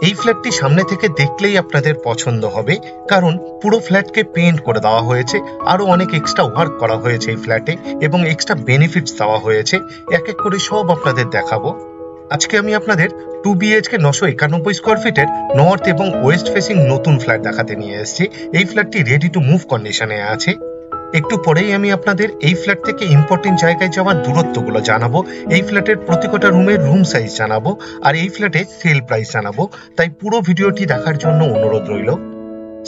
এই ফ্ল্যাটটি সামনে থেকে দেখলেই আপনাদের পছন্দ হবে, কারণ পুরো ফ্ল্যাটকে পেইন্ট করে দেওয়া হয়েছে, আরো অনেক এক্সট্রা ওয়ার্ক করা হয়েছে এই ফ্ল্যাটে এবং এক্সট্রা বেনিফিটস দেওয়া হয়েছে। এক এক করে সব আপনাদের দেখাবো। আজকে আমি আপনাদের 2 BHK 991 স্কোয়ার ফিটের নর্থ এবং ওয়েস্ট ফেসিং নতুন ফ্ল্যাট দেখাতে নিয়ে এসেছি। এই ফ্ল্যাটটি রেডি টু মুভ কন্ডিশনে আছে। একটু পরেই আমি আপনাদের এই ফ্ল্যাট থেকে ইম্পর্টেন্ট জায়গায় যাওয়ার দূরত্বগুলো জানাবো, এই ফ্ল্যাটের প্রতিটা রুমের রুম সাইজ জানাবো, আর এই ফ্ল্যাটে সেল প্রাইস জানাবো। তাই পুরো ভিডিওটি দেখার জন্য অনুরোধ রইল।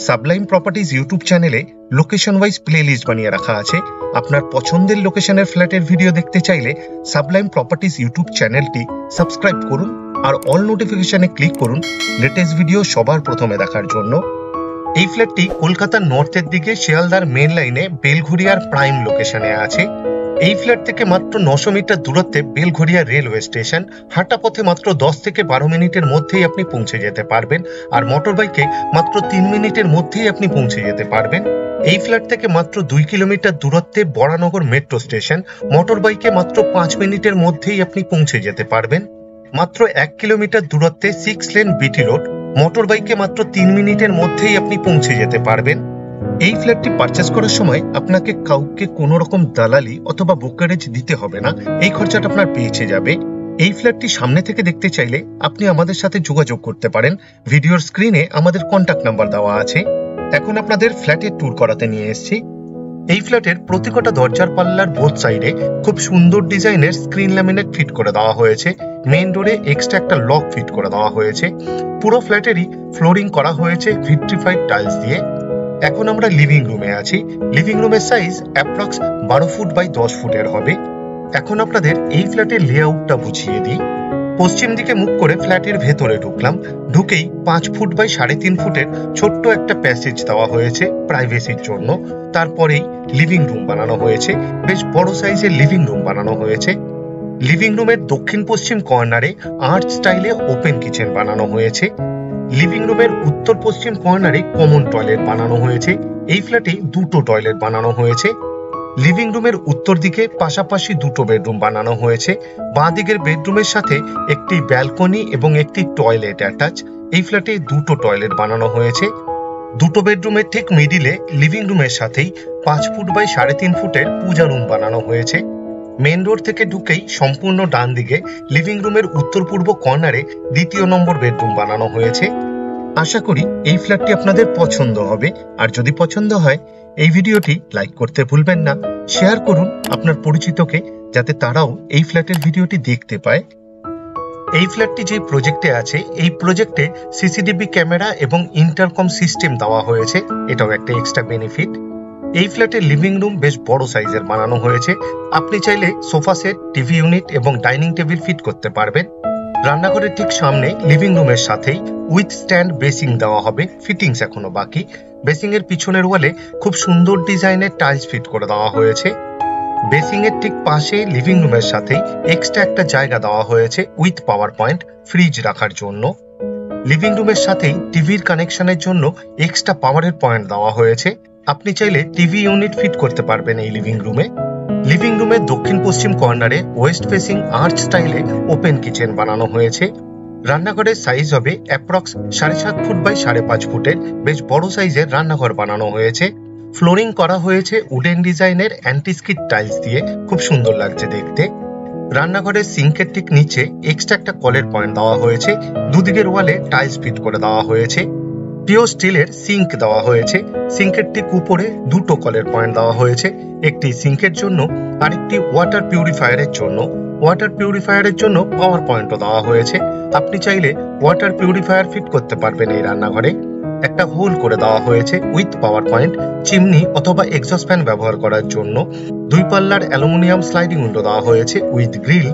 সাবলাইম প্রপার্টিজ ইউটিউব চ্যানেলে লোকেশন ওয়াইজ প্লেলিস্ট বানিয়ে রাখা আছে। আপনার পছন্দের লোকেশনের ফ্ল্যাটের ভিডিও দেখতে চাইলে সাবলাইম প্রপার্টিজ ইউটিউব চ্যানেলটি সাবস্ক্রাইব করুন আর অল নোটিফিকেশনে ক্লিক করুন লেটেস্ট ভিডিও সবার প্রথমে দেখার জন্য। এই ফ্ল্যাটটি কলকাতার নর্থের দিকে শিয়ালদার মেন লাইনে বেলঘড়িয়ার প্রাইম লোকেশনে আছে। এই ফ্ল্যাট থেকে মাত্র 900 মিটার দূরত্বে বেলঘড়িয়া রেলওয়ে স্টেশন। হাঁটা পথে মাত্র 10 থেকে 12 মিনিটের মধ্যেই আপনি পৌঁছে যেতে পারবেন, আর মোটর বাইকে মাত্র 3 মিনিটের মধ্যেই আপনি পৌঁছে যেতে পারবেন। এই ফ্ল্যাট থেকে মাত্র 2 কিলোমিটার দূরত্বে বরানগর মেট্রো স্টেশন। মোটর বাইকে মাত্র 5 মিনিটের মধ্যেই আপনি পৌঁছে যেতে পারবেন। মাত্র 1 কিলোমিটার দূরত্বে 6 লেন বিটি রোড। মোটর বাইকে মাত্র 3 মিনিটের মধ্যেই আপনি পৌঁছে যেতে পারবেন। এই ফ্ল্যাটটি পারচেস করার সময় আপনাকে কাউকে কোনো রকম দালালি অথবা ব্রোকারেজ দিতে হবে না, এই খরচাটা আপনার পেয়ে যাবে। এই ফ্ল্যাটটি সামনে থেকে দেখতে চাইলে আপনি আমাদের সাথে যোগাযোগ করতে পারেন। ভিডিওর স্ক্রিনে আমাদের কন্ট্যাক্ট নাম্বার দেওয়া আছে। এখন আপনাদের ফ্ল্যাটের ট্যুর করাতে নিয়ে এসেছি। এই ফ্ল্যাটের প্রতিটা দরজার পাল্লার বোথ সাইডে খুব সুন্দর ডিজাইনের স্ক্রিন ল্যামিনেট ফিট করে দেওয়া হয়েছে। মেইন ডোরে এক্সট্রা একটা লক ফিট করে দেওয়া হয়েছে। পুরো ফ্ল্যাটেরই ফ্লোরিং করা হয়েছে ভিট্রিফাইড টাইলস দিয়ে। এখন আমরা লিভিং রুমে আছি। লিভিং রুমের সাইজ অ্যাপ্রক্স 12 ফুট বাই 10 ফুটের হবে। এখন আপনাদের এই ফ্ল্যাটের লেআউটটা বুঝিয়ে দিই। পশ্চিম দিকে মুখ করে ফ্ল্যাটের ভেতরে ঢুকলাম। ঢুকেই 5 ফুট বাই 3.5 ফুটের ছোট্ট একটা প্যাসেজ দেওয়া হয়েছে প্রাইভেসির জন্য। তারপরেই লিভিং রুম বানানো হয়েছে, বেশ বড় সাইজের লিভিং রুম বানানো হয়েছে। লিভিং রুমের দক্ষিণ পশ্চিম কর্নারে আর্চ স্টাইলে ওপেন কিচেন বানানো হয়েছে। লিভিং রুমের উত্তর পশ্চিম কর্নারে কমন টয়লেট বানানো হয়েছে। এই ফ্ল্যাটে 2টো টয়লেট বানানো হয়েছে। লিভিং রুমের উত্তর দিকে পাশাপাশি 2টো বেডরুম বানানো হয়েছে। বাঁ দিকের বেডরুমের সাথে একটি ব্যালকনি এবং একটি টয়লেট অ্যাটাচ। এই ফ্ল্যাটে 2টো টয়লেট বানানো হয়েছে। 2টো বেডরুমের ঠিক মিডিলে লিভিং রুমের সাথেই 5 ফুট বাই 3.5 ফুটের পূজা রুম বানানো হয়েছে। মেন রোড থেকে ঢুকেই সম্পূর্ণ ডান দিকে লিভিং রুমের উত্তর পূর্ব কর্নারে 2য় নম্বর বেডরুম বানানো হয়েছে। আশা করি এই ফ্ল্যাটটি আপনাদের পছন্দ হবে, আর যদি পছন্দ হয় এই ভিডিওটি লাইক করতে ভুলবেন না। শেয়ার করুন আপনার পরিচিতকে, যাতে তারাও এই ফ্ল্যাটের ভিডিওটি দেখতে পায়। এই ফ্ল্যাটটি যে প্রজেক্টে আছে, এই প্রজেক্টে সিসিটিভি ক্যামেরা এবং ইন্টারকম সিস্টেম দেওয়া হয়েছে, এটাও একটা এক্সট্রা বেনিফিট। এই ফ্ল্যাটের লিভিং রুম বেশ বড় সাইজের বানানো হয়েছে। আপনি চাইলে সোফা সেট, টিভি ইউনিট এবং ডাইনিং টেবিল ফিট করতে পারবেন। রান্নাঘরের ঠিক সামনে লিভিং রুমের সাথেই উইথ স্ট্যান্ড বেসিং দেওয়া হবে, ফিটিংস এখনো বাকি। বেসিং এর পিছনের ওয়ালে খুব সুন্দর ডিজাইনের টাইলস ফিট করে দেওয়া হয়েছে। বেসিং এর ঠিক পাশে লিভিং রুমের সাথেই এক্সট্রা একটা জায়গা দেওয়া হয়েছে উইথ পাওয়ার পয়েন্ট, ফ্রিজ রাখার জন্য। লিভিং রুমের সাথেই টিভির কানেকশনের জন্য এক্সট্রা পাওয়ারের পয়েন্ট দেওয়া হয়েছে। আপনি চাইলে টিভি ইউনিট ফিট করতে পারবেন এই লিভিং রুমে। লিভিং রুমের দক্ষিণ পশ্চিম কর্নারে ওয়েস্ট ফেসিং আর্চ স্টাইলে ওপেন কিচেন বানানো হয়েছে। রান্নাঘরের সাইজ হবে অ্যাপ্রক্স 7.5 ফুট বাই 5.5 ফুটের, বেশ বড় সাইজের রান্নাঘর বানানো হয়েছে। ফ্লোরিং করা হয়েছে উডেন ডিজাইনের অ্যান্টিস্কিড টাইলস দিয়ে, খুব সুন্দর লাগছে দেখতে। রান্নাঘরের সিঙ্কের ঠিক নিচে এক্সট্রা একটা কলের পয়েন্ট দেওয়া হয়েছে। দুদিকের ওয়ালে টাইলস ফিট করে দেওয়া হয়েছে। পিওর স্টিলের সিঙ্ক দেওয়া হয়েছে। সিঙ্কের ঠিক উপরে 2টো কলের পয়েন্ট দেওয়া হয়েছে, একটি সিঙ্কের জন্য আর একটি ওয়াটার পিউরিফায়ারের জন্য। ওয়াটার পিউরিফায়ারের জন্য পাওয়ার পয়েন্টও দেওয়া হয়েছে। আপনি চাইলে ওয়াটার পিউরিফায়ার ফিট করতে পারবেন এই রান্নাঘরে। একটা হোল করে দেওয়া হয়েছে উইথ পাওয়ার পয়েন্ট, চিমনি অথবা এক্সস্ট ফ্যান ব্যবহার করার জন্য। 2 পাল্লার অ্যালুমিনিয়াম স্লাইডিং উইন্ডো দেওয়া হয়েছে উইথ গ্রিল।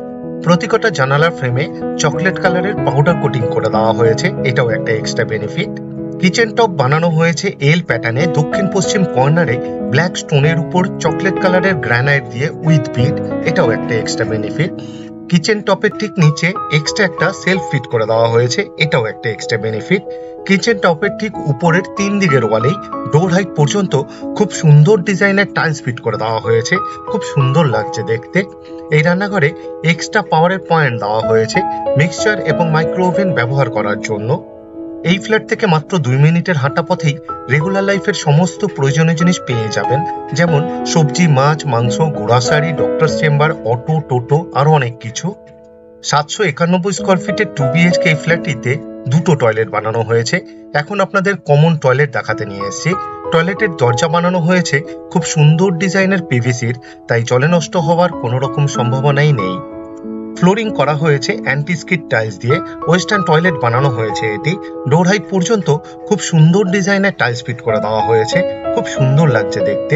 প্রতিটা জানালার ফ্রেমে চকলেট কালারের পাউডার কোটিং করে দেওয়া হয়েছে, এটাও একটা এক্সট্রা বেনিফিট। কিচেন টপ বানানো হয়েছে এল প্যাটার্নে। দক্ষিণ পশ্চিম কর্নারে ব্ল্যাক স্টোনের উপর চকলেট কালারের গ্রানাইট দিয়ে উইথ বিট, এটাও একটা এক্সট্রা বেনিফিট। কিচেন টপের ঠিক নিচে এক্সট্রা একটা সেলফ ফিট করে দেওয়া হয়েছে, এটাও একটা এক্সট্রা বেনিফিট। কিচেন টপের ঠিক উপরের 3 দিকের ওয়ালেই ডোর হাইট পর্যন্ত খুব সুন্দর ডিজাইনের টাইলস ফিট করে দেওয়া হয়েছে, খুব সুন্দর লাগছে দেখতে। এই রান্নাঘরে এক্সট্রা পাওয়ারের পয়েন্ট দেওয়া হয়েছে মিক্সচার এবং মাইক্রো ওভেন ব্যবহার করার জন্য। এই ফ্ল্যাট থেকে মাত্র 2 মিনিটের হাঁটা পথেই রেগুলার লাইফের সমস্ত প্রয়োজনীয় জিনিস পেয়ে যাবেন, যেমন সবজি, মাছ, মাংস, গ্রোসারি, ডক্টর চেম্বার, অটো, টোটো আরো অনেক কিছু। 791 স্কোয়ার ফিটের 2 BHK এই ফ্ল্যাটটিতে দুটো টয়লেট বানানো হয়েছে। এখন আপনাদের কমন টয়লেট দেখাতে নিয়ে এসেছি। টয়লেটের দরজা বানানো হয়েছে খুব সুন্দর ডিজাইনের পিভিসির, তাই জলে নষ্ট হওয়ার কোনো রকম সম্ভাবনাই নেই। ফ্লোরিং করা হয়েছে অ্যান্টি স্কিড টাইলস দিয়ে। ওয়েস্টার্ন টয়লেট বানানো হয়েছে এটি। ডোর হাইট পর্যন্ত খুব সুন্দর ডিজাইনের টাইলস ফিট করে দেওয়া হয়েছে, খুব সুন্দর লাগছে দেখতে।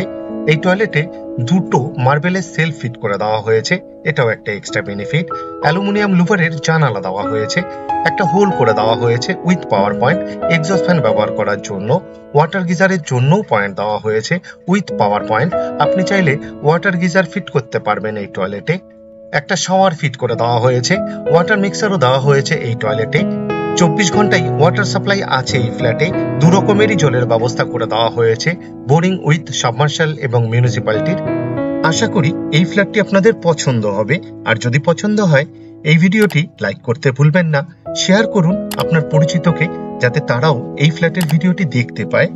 এই টয়লেটে দুটো মার্বেলের সেলফ ফিট করে দেওয়া হয়েছে, এটাও একটা এক্সট্রা বেনিফিট। অ্যালুমিনিয়াম লুভারের জানালা দেওয়া হয়েছে, একটা হোল করে দেওয়া হয়েছে with power point, exhaust fan ব্যবহার করার জন্য। ওয়াটার গিজারের জন্যও পয়েন্ট দেওয়া হয়েছে উইথ পাওয়ার পয়েন্ট। আপনি চাইলে ওয়াটার গিজার ফিট করতে পারবেন এই টয়লেটে। একটা শাওয়ার ফিট করে দেওয়া হয়েছে, ওয়াটার মিক্সারও দেওয়া হয়েছে এই টয়লেটে। 24 ঘন্টায় ওয়াটার সাপ্লাই আছে এই ফ্ল্যাটে। দু রকমেরই জলের ব্যবস্থা করে দেওয়া হয়েছে, বোরিং উইথ সাবমার্শাল এবং মিউনিসিপ্যালিটির। আশা করি এই ফ্ল্যাটটি আপনাদের পছন্দ হবে, আর যদি পছন্দ হয় এই ভিডিওটি লাইক করতে ভুলবেন না। শেয়ার করুন আপনার পরিচিতকে, যাতে তারাও এই ফ্ল্যাটের ভিডিওটি দেখতে পায়।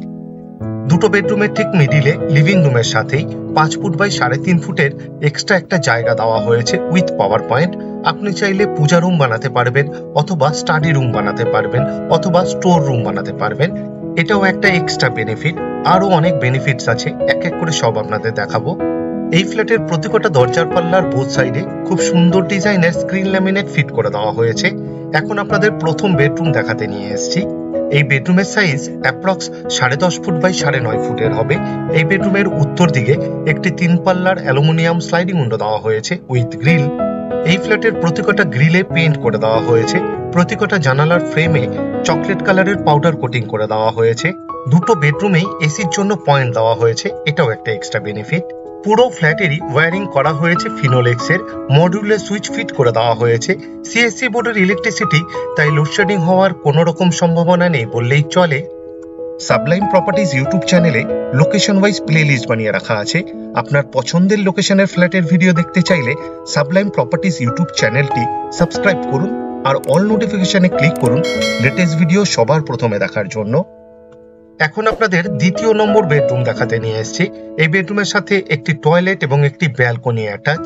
দুটো বেডরুমের ঠিক মিডিলে লিভিং রুমের সাথেই 5 ফুট বাই 3.5 ফুটের এক্সট্রা একটা জায়গা দেওয়া হয়েছে উইথ পাওয়ার পয়েন্ট। আপনি চাইলে পূজা রুম বানাতে পারবেন, অথবা স্টাডি রুম বানাতে পারবেন, অথবা স্টোর রুম বানাতে পারবেন। এটাও একটা এক্সট্রা বেনিফিট। আরো অনেক বেনিফিটস আছে, এক এক করে সব আপনাদের দেখাবো। এই ফ্ল্যাটের প্রতিটা দরজার পাল্লার বোথ সাইডে খুব সুন্দর ডিজাইনের স্ক্রিন ল্যামিনেট ফিট করে দেওয়া হয়েছে। এখন আপনাদের প্রথম বেডরুম দেখাতে নিয়ে এসেছি। এই বেডরুমের সাইজ অ্যাপ্রক্স 10.5 ফুট বাই 9.5 ফুটের হবে। এই বেডরুমের উত্তর দিকে একটি 3 পাল্লার অ্যালুমিনিয়াম স্লাইডিং উইন্ডো দেওয়া হয়েছে উইথ গ্রিল। এই ফ্ল্যাটের প্রতিটা গ্রিলে পেইন্ট করে দেওয়া হয়েছে। প্রতিটা জানালার ফ্রেমে চকলেট কালারের পাউডার কোটিং করে দেওয়া হয়েছে। দুটো বেডরুমেই এসির জন্য পয়েন্ট দেওয়া হয়েছে, এটাও একটা এক্সট্রা বেনিফিট। পুরো ফ্ল্যাটেরই ওয়্যারিং করা হয়েছে ফিনোলেক্সের। মডিউলার সুইচ ফিট করে দেওয়া হয়েছে। সিএসসি বোর্ডের ইলেকট্রিসিটি, তাই লোডশেডিং হওয়ার কোনো রকম সম্ভাবনা নেই বললেই চলে। সাবলাইম প্রপার্টিজ ইউটিউব চ্যানেলে লোকেশন ওয়াইজ প্লেলিস্ট বানিয়ে রাখা আছে। আপনার পছন্দের লোকেশনের ফ্ল্যাটের ভিডিও দেখতে চাইলে সাবলাইম প্রপার্টিজ ইউটিউব চ্যানেলটি সাবস্ক্রাইব করুন আর অল নোটিফিকেশনে ক্লিক করুন লেটেস্ট ভিডিও সবার প্রথমে দেখার জন্য। এখন আপনাদের দ্বিতীয় নম্বর বেডরুম দেখাতে নিয়ে এসেছি। এই বেডরুমের সাথে একটি টয়লেট এবং একটি ব্যালকনি অ্যাটাচ।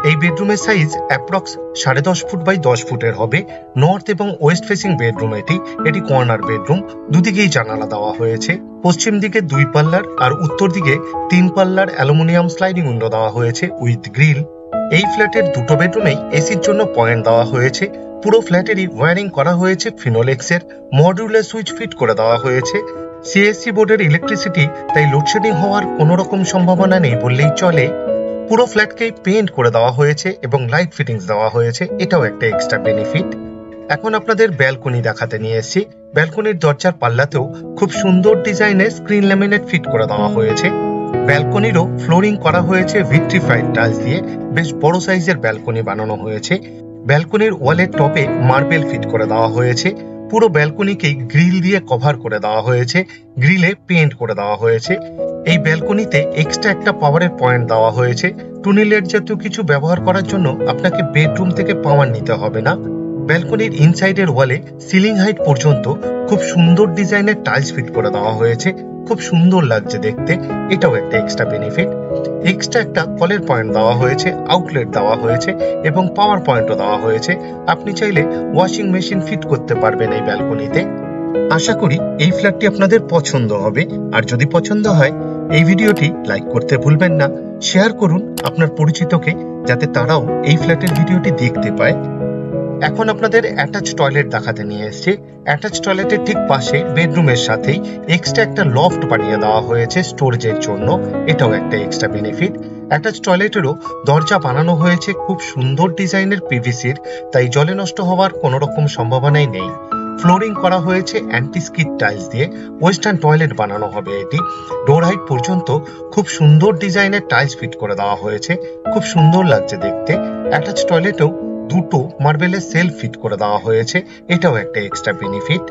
এই বেডরুমের সাইজ অ্যাপ্রক্স 10.5 ফুট বাই 10 ফুটের হবে। নর্থ এবং ওয়েস্ট ফেসিং বেডরুম এটি কর্নার বেডরুম। দুদিকেই জানালা দেওয়া হয়েছে। পশ্চিম দিকে 2 পাল্লার আর উত্তর দিকে 3 পাল্লার অ্যালুমিনিয়াম স্লাইডিং উইন্ডো দেওয়া হয়েছে উইথ গ্রিল। এই ফ্ল্যাটের দুটো বেডরুমেই এসির জন্য পয়েন্ট দেওয়া হয়েছে। পুরো ফ্ল্যাটেরই ওয়্যারিং করা হয়েছে ফিনোলেক্সের। মডিউলার সুইচ ফিট করে দেওয়া হয়েছে। সিএসসি বোর্ডের ইলেকট্রিসিটি, তাই লোডশেডিং হওয়ার কোনো রকম সম্ভাবনা নেই বললেই চলে। পুরো ফ্ল্যাটকেই পেইন্ট করে দেওয়া হয়েছে এবং লাইট ফিটিংস দেওয়া হয়েছে, এটাও একটা এক্সট্রা বেনিফিট। এখন আপনাদের ব্যালকনি দেখাতে নিয়ে এসেছি। ব্যালকনির দরজার পাল্লাতেও খুব সুন্দর ডিজাইনের স্ক্রিন ল্যামিনেট ফিট করে দেওয়া হয়েছে। ব্যালকনিরও ফ্লোরিং করা হয়েছে ভিট্রিফাইড টাইলস দিয়ে। বেশ বড় সাইজের ব্যালকনি বানানো হয়েছে। ব্যালকনির ওয়ালের টপে মার্বেল ফিট করে দেওয়া হয়েছে। পুরো ব্যালকনিকেই গ্রিল দিয়ে কভার করে দেওয়া হয়েছে, গ্রিলে পেইন্ট করে দেওয়া হয়েছে। এই ব্যালকনিতে এক্সট্রা একটা পাওয়ারের পয়েন্ট দেওয়া হয়েছে। টুনি লাইট জাতীয় কিছু ব্যবহার করার জন্য আপনাকে বেডরুম থেকে পাওয়ার নিতে হবে না। ব্যালকনির ইনসাইডের ওয়ালে সিলিং হাইট পর্যন্ত খুব সুন্দর ডিজাইনের টাইলস ফিট করে দেওয়া হয়েছে, খুব সুন্দর লাগছে দেখতে, এটাও একটা এক্সট্রা বেনিফিট। এক্সট্রা একটা কলের পয়েন্ট দেওয়া হয়েছে, আউটলেট দেওয়া হয়েছে এবং পাওয়ার পয়েন্টও দেওয়া হয়েছে। আপনি চাইলে ওয়াশিং মেশিন ফিট করতে পারবেন এই ব্যালকনিতে। আশা করি এই ফ্ল্যাটটি আপনাদের পছন্দ হবে, আর যদি পছন্দ হয় এই ভিডিওটি লাইক করতে ভুলবেন না। শেয়ার করুন আপনার পরিচিতকে, যাতে তারাও এই ফ্ল্যাটের ভিডিওটি দেখতে পায়। এখন আপনাদের অ্যাটাচ টয়লেট দেখাতে নিয়ে এসেছি। অ্যাটাচ টয়লেটের ঠিক পাশে বেডরুমের সাথেই এক্সট্রা একটা লফট বানিয়ে দেওয়া হয়েছে স্টোরেজের জন্য, এটাও একটা এক্সট্রা বেনিফিট। অ্যাটাচ টয়লেটেরও দরজা বানানো হয়েছে খুব সুন্দর ডিজাইনের পিভিসির, তাই জলে নষ্ট হওয়ার কোনো রকম সম্ভাবনাই নেই। ফ্লোরিং করা হয়েছে অ্যান্টি স্কিড টাইলস দিয়ে। ওয়েস্টার্ন টয়লেট বানানো হবে এটি। ডোর হাইট পর্যন্ত খুব সুন্দর ডিজাইনের টাইলস ফিট করে দেওয়া হয়েছে, খুব সুন্দর লাগছে দেখতে। অ্যাটাচ টয়লেটেও দুটো মার্বেলের সেলফ ফিট করে দেওয়া হয়েছে, এটাও একটা এক্সট্রা বেনিফিট।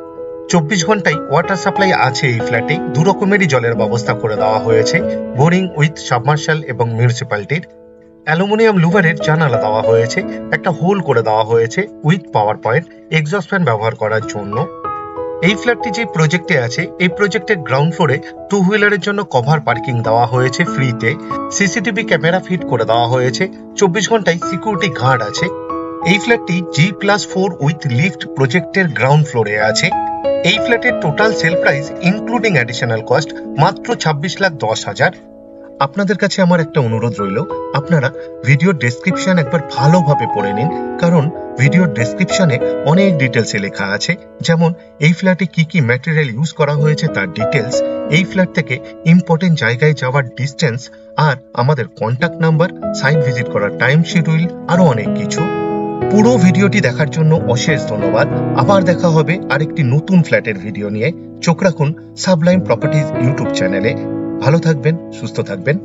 24 ঘন্টায় ওয়াটার সাপ্লাই আছে এই ফ্ল্যাটে। দু রকমেরই জলের ব্যবস্থা করে দেওয়া হয়েছে, বোরিং উইথ সাবমার্শাল এবং মিউনিসিপ্যালিটির। অ্যালুমিনিয়াম লুভারের জানালা দেওয়া হয়েছে, একটা হোল করে দেওয়া হয়েছে with power point, exhaust fan ব্যবহার করার জন্য। এই ফ্ল্যাটটি যে প্রজেক্টে আছে এই প্রজেক্টের গ্রাউন্ড ফ্লোরে টু হুইলারের জন্য কভার পার্কিং দেওয়া হয়েছে ফ্রিতে, সিসিটিভি ক্যামেরা ফিট করে দেওয়া হয়েছে, 24 ঘন্টায় সিকিউরিটি গার্ড আছে। এই ফ্ল্যাটটি G+4 উইথ লিফট প্রজেক্টের গ্রাউন্ড ফ্লোরে আছে। এই ফ্ল্যাটের total sell price including additional cost মাত্র 26,10,000। আপনাদের কাছে আমার একটা অনুরোধ রইল, আপনারা ভিডিওর ডেসক্রিপশন একবার ভালোভাবে পড়ে নিন, কারণ ভিডিওর ডেসক্রিপশনে অনেক ডিটেলসে লেখা আছে, যেমন এই ফ্ল্যাটে কি কি ম্যাটেরিয়াল ইউজ করা হয়েছে তার ডিটেলস, এই ফ্ল্যাট থেকে ইম্পর্টেন্ট জায়গায় যাওয়ার ডিস্টেন্স, আর আমাদের কন্ট্যাক্ট নাম্বার, সাইট ভিজিট করার টাইম শিডিউল, আরো অনেক কিছু। পুরো ভিডিওটি দেখার জন্য অশেষ ধন্যবাদ। আবার দেখা হবে আরেকটি নতুন ফ্ল্যাটের ভিডিও নিয়ে। চোখ রাখুন সাবলাইম প্রপার্টিজ ইউটিউব চ্যানেলে। ভালো থাকবেন, সুস্থ থাকবেন।